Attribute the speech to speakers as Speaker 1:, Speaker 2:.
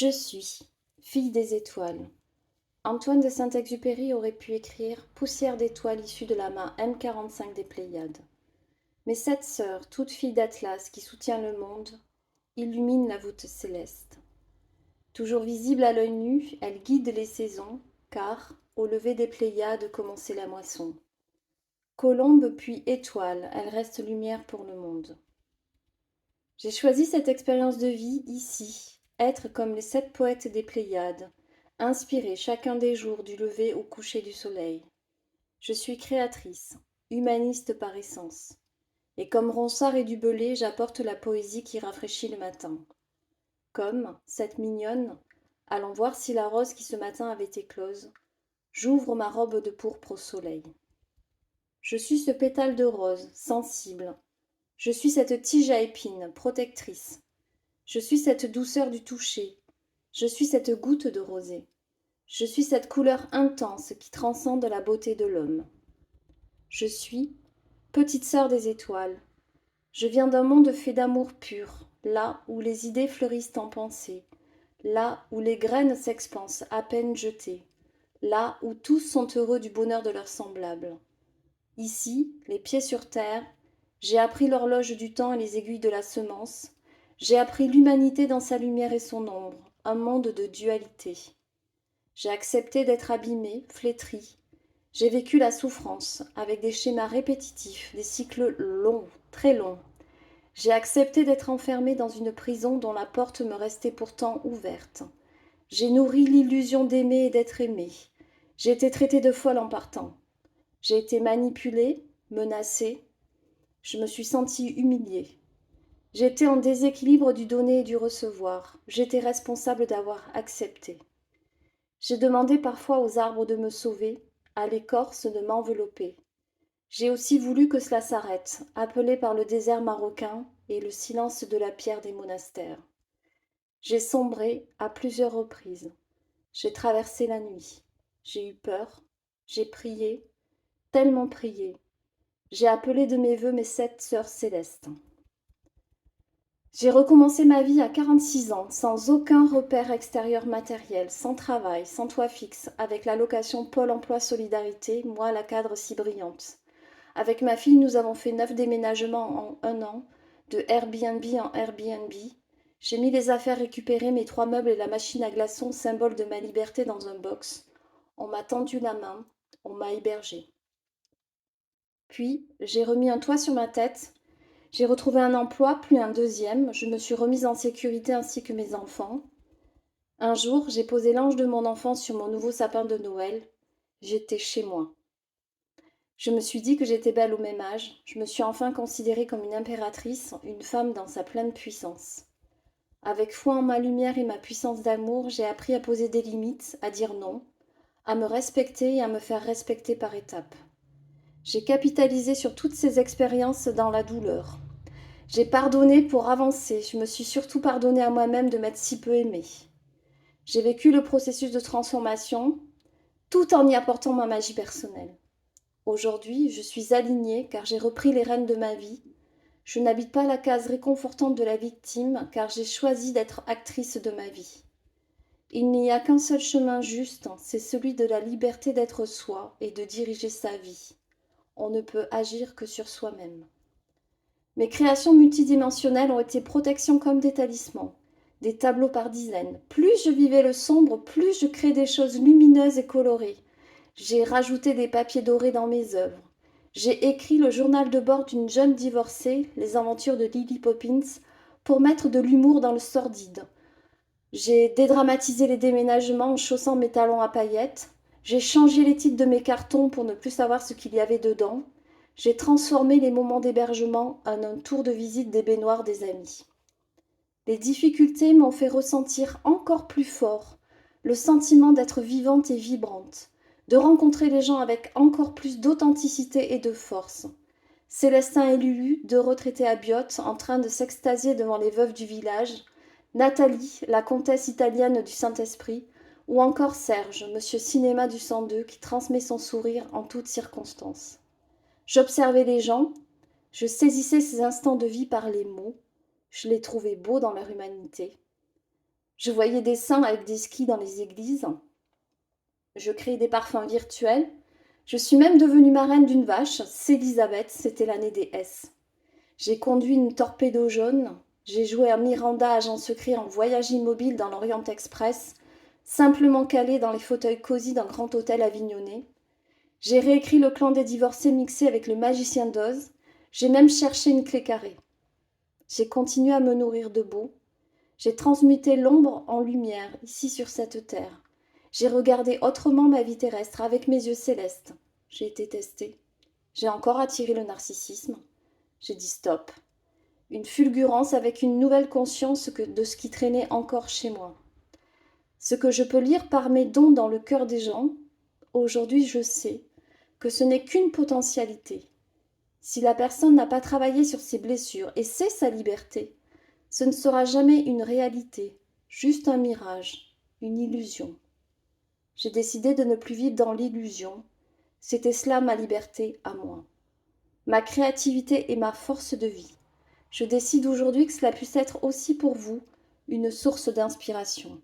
Speaker 1: Je suis fille des étoiles. Antoine de Saint-Exupéry aurait pu écrire poussière d'étoiles issue de la main M45 des Pléiades. Mais cette sœur, toute fille d'Atlas qui soutient le monde, illumine la voûte céleste. Toujours visible à l'œil nu, elle guide les saisons, car, au lever des Pléiades, commençait la moisson. Colombe puis étoile, elle reste lumière pour le monde. J'ai choisi cette expérience de vie ici, être comme les 7 poètes des Pléiades, inspirer chacun des jours du lever au coucher du soleil. Je suis créatrice, humaniste par essence. Et comme Ronsard et Dubellay, j'apporte la poésie qui rafraîchit le matin. Comme, cette mignonne, allant voir si la rose qui ce matin avait éclose, j'ouvre ma robe de pourpre au soleil. Je suis ce pétale de rose, sensible. Je suis cette tige à épines, protectrice. Je suis cette douceur du toucher. Je suis cette goutte de rosée. Je suis cette couleur intense qui transcende la beauté de l'homme. Je suis petite sœur des étoiles. Je viens d'un monde fait d'amour pur, là où les idées fleurissent en pensée, là où les graines s'expansent à peine jetées, là où tous sont heureux du bonheur de leurs semblables. Ici, les pieds sur terre, j'ai appris l'horloge du temps et les aiguilles de la semence, j'ai appris l'humanité dans sa lumière et son ombre, un monde de dualité. J'ai accepté d'être abîmée, flétrie. J'ai vécu la souffrance, avec des schémas répétitifs, des cycles longs, très longs. J'ai accepté d'être enfermée dans une prison dont la porte me restait pourtant ouverte. J'ai nourri l'illusion d'aimer et d'être aimée. J'ai été traitée de folle en partant. J'ai été manipulée, menacée. Je me suis sentie humiliée. J'étais en déséquilibre du donner et du recevoir. J'étais responsable d'avoir accepté. J'ai demandé parfois aux arbres de me sauver, à l'écorce de m'envelopper. J'ai aussi voulu que cela s'arrête, appelé par le désert marocain et le silence de la pierre des monastères. J'ai sombré à plusieurs reprises. J'ai traversé la nuit. J'ai eu peur. J'ai prié, tellement prié. J'ai appelé de mes vœux mes 7 sœurs célestes. J'ai recommencé ma vie à 46 ans, sans aucun repère extérieur matériel, sans travail, sans toit fixe, avec l'allocation Pôle emploi Solidarité, moi la cadre si brillante. Avec ma fille, nous avons fait 9 déménagements en un an, de Airbnb en Airbnb. J'ai mis les affaires récupérées, mes 3 meubles et la machine à glaçons, symbole de ma liberté, dans un box. On m'a tendu la main, on m'a hébergée. Puis, j'ai remis un toit sur ma tête. J'ai retrouvé un emploi, puis un deuxième. Je me suis remise en sécurité ainsi que mes enfants. Un jour, j'ai posé l'ange de mon enfance sur mon nouveau sapin de Noël. J'étais chez moi. Je me suis dit que j'étais belle au même âge. Je me suis enfin considérée comme une impératrice, une femme dans sa pleine puissance. Avec foi en ma lumière et ma puissance d'amour, j'ai appris à poser des limites, à dire non, à me respecter et à me faire respecter par étapes. J'ai capitalisé sur toutes ces expériences dans la douleur. J'ai pardonné pour avancer. Je me suis surtout pardonné à moi-même de m'être si peu aimée. J'ai vécu le processus de transformation tout en y apportant ma magie personnelle. Aujourd'hui, je suis alignée car j'ai repris les rênes de ma vie. Je n'habite pas la case réconfortante de la victime car j'ai choisi d'être actrice de ma vie. Il n'y a qu'un seul chemin juste, c'est celui de la liberté d'être soi et de diriger sa vie. On ne peut agir que sur soi-même. Mes créations multidimensionnelles ont été protection comme des talismans, des tableaux par dizaines. Plus je vivais le sombre, plus je créais des choses lumineuses et colorées. J'ai rajouté des papiers dorés dans mes œuvres. J'ai écrit le journal de bord d'une jeune divorcée, les aventures de Lily Poppins, pour mettre de l'humour dans le sordide. J'ai dédramatisé les déménagements en chaussant mes talons à paillettes. J'ai changé les titres de mes cartons pour ne plus savoir ce qu'il y avait dedans. J'ai transformé les moments d'hébergement en un tour de visite des baignoires des amis. Les difficultés m'ont fait ressentir encore plus fort le sentiment d'être vivante et vibrante, de rencontrer les gens avec encore plus d'authenticité et de force. Célestin et Lulu, deux retraités abiotes, en train de s'extasier devant les veuves du village, Nathalie, la comtesse italienne du Saint-Esprit, ou encore Serge, monsieur cinéma du 102, qui transmet son sourire en toutes circonstances. J'observais les gens, je saisissais ces instants de vie par les mots, je les trouvais beaux dans leur humanité. Je voyais des saints avec des skis dans les églises. Je créais des parfums virtuels. Je suis même devenue marraine d'une vache, Célisabeth, c'était l'année des S. J'ai conduit une torpedo jaune. J'ai joué à Miranda, agent secret en voyage immobile dans l'Orient Express, simplement calé dans les fauteuils cosy d'un grand hôtel avignonné. J'ai réécrit le clan des divorcés mixé avec le magicien d'Oz. J'ai même cherché une clé carrée. J'ai continué à me nourrir de beau. J'ai transmuté l'ombre en lumière, ici sur cette terre. J'ai regardé autrement ma vie terrestre avec mes yeux célestes. J'ai été testée. J'ai encore attiré le narcissisme. J'ai dit stop. Une fulgurance avec une nouvelle conscience de ce qui traînait encore chez moi. Ce que je peux lire par mes dons dans le cœur des gens, aujourd'hui je sais que ce n'est qu'une potentialité. Si la personne n'a pas travaillé sur ses blessures et sait sa liberté, ce ne sera jamais une réalité, juste un mirage, une illusion. J'ai décidé de ne plus vivre dans l'illusion. C'était cela ma liberté à moi. Ma créativité et ma force de vie. Je décide aujourd'hui que cela puisse être aussi pour vous une source d'inspiration.